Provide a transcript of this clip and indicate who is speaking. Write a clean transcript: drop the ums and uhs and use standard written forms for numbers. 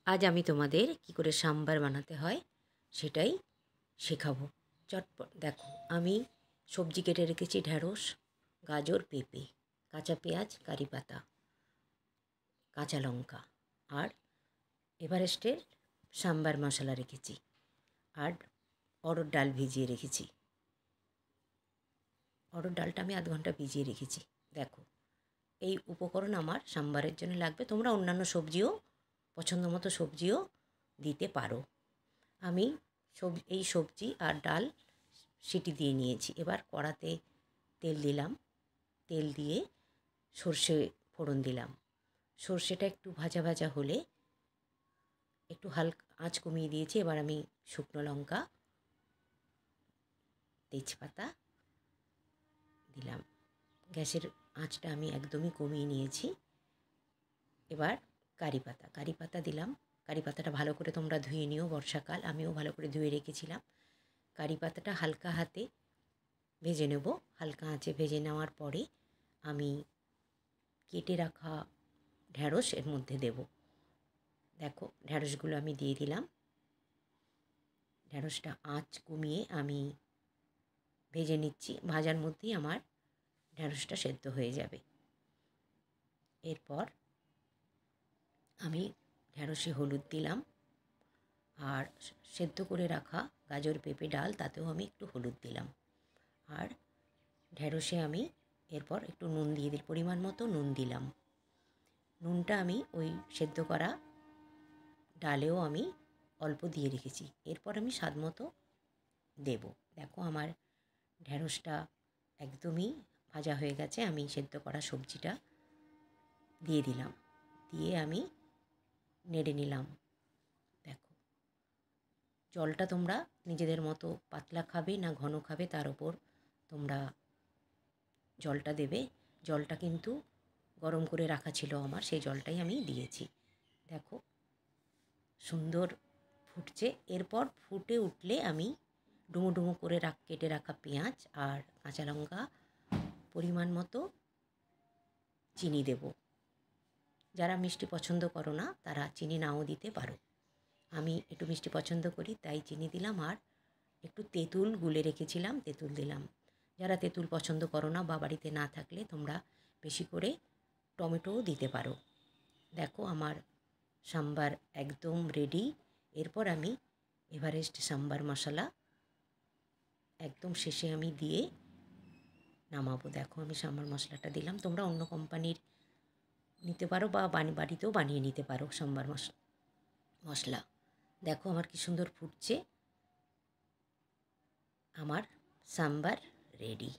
Speaker 1: আজ আমি তোমাদের কি করে সাম্বার বানাতে হয় সেটাই শেখাবো। চটপট দেখো, আমি সবজি কেটে রেখেছি ঢ্যাঁড়স, গাজর, পেঁপে, কাঁচা পেঁয়াজ, কারি পাতা, কাঁচা লঙ্কা আর এভারেস্টের সাম্বার মশলা রেখেছি আর অড়হর ডাল ভিজিয়ে রেখেছি। অড়হর ডালটা আমি আধ ঘন্টা ভিজিয়ে রেখেছি। দেখো, এই উপকরণ আমার সাম্বারের জন্য লাগবে। তোমরা অন্যান্য সবজিও পছন্দ মতো সবজিও দিতে পারো। আমি এই সবজি আর ডাল সিটি দিয়ে নিয়েছি। এবার কড়াতে তেল দিলাম, তেল দিয়ে সর্ষে ফোড়ন দিলাম। সর্ষেটা একটু ভাজা ভাজা হলে একটু হালকা আঁচ কমিয়ে দিয়েছি। এবার আমি শুকনো লঙ্কা, তেজপাতা দিলাম। গ্যাসের আঁচটা আমি একদমই কমিয়ে নিয়েছি। এবার কারি পাতা দিলাম। কারি পাতাটা ভালো করে তোমরা ধুয়ে নিও, বর্ষাকাল, আমিও ভালো করে ধুয়ে রেখেছিলাম। কারি পাতাটা হালকা হাতে ভেজে নেব। হালকা আঁচে ভেজে নেওয়ার পরে আমি কেটে রাখা ঢ্যাঁড়স এর মধ্যে দেব। দেখো, ঢ্যাঁড়সগুলো আমি দিয়ে দিলাম। ঢ্যাঁড়সটা আঁচ কমিয়ে আমি ভেজে নিচ্ছি। ভাজার মধ্যেই আমার ঢ্যাঁড়সটা সেদ্ধ হয়ে যাবে। এরপর আমি ঢ্যাঁড়সে হলুদ দিলাম আর সেদ্ধ করে রাখা গাজর, পেঁপে, ডাল তাতেও আমি একটু হলুদ দিলাম। আর ঢ্যাঁড়সে আমি এরপর একটু নুন দিয়ে দিই, পরিমাণ মতো নুন দিলাম। নুনটা আমি ওই সেদ্ধ করা ডালেও আমি অল্প দিয়ে রেখেছি। এরপর আমি স্বাদ মতো দেব। দেখো, আমার ঢ্যাঁড়সটা একদমই ভাজা হয়ে গেছে। আমি সেদ্ধ করা সবজিটা দিয়ে দিলাম, দিয়ে আমি নেড়ে নিলাম। দেখো, জলটা তোমরা নিজেদের মতো পাতলা খাবে না ঘন খাবে তার ওপর তোমরা জলটা দেবে। জলটা কিন্তু গরম করে রাখা ছিল আমার, সেই জলটাই আমি দিয়েছি। দেখো, সুন্দর ফুটছে। এরপর ফুটে উঠলে আমি ডুমো ডুমো করে কেটে রাখা পেঁয়াজ আর কাঁচা লঙ্কা, পরিমাণ মতো চিনি দেব। যারা মিষ্টি পছন্দ করো না তারা চিনি নাও দিতে পারো। আমি একটু মিষ্টি পছন্দ করি তাই চিনি দিলাম। আর একটু তেঁতুল গুলে রেখেছিলাম, তেঁতুল দিলাম। যারা তেঁতুল পছন্দ করো না বা বাড়িতে না থাকলে তোমরা বেশি করে টমেটোও দিতে পারো। দেখো, আমার সাম্বার একদম রেডি। এরপর আমি এভারেস্ট সাম্বার মশলা একদম শেষে আমি দিয়ে নামাবো। দেখো, আমি সাম্বার মশলাটা দিলাম। তোমরা অন্য কোম্পানির নিতে পারো বা বাড়িতেও বানিয়ে নিতে পারো সাম্বার মশলা। দেখো, আমার কি সুন্দর ফুটছে। আমার সাম্বার রেডি।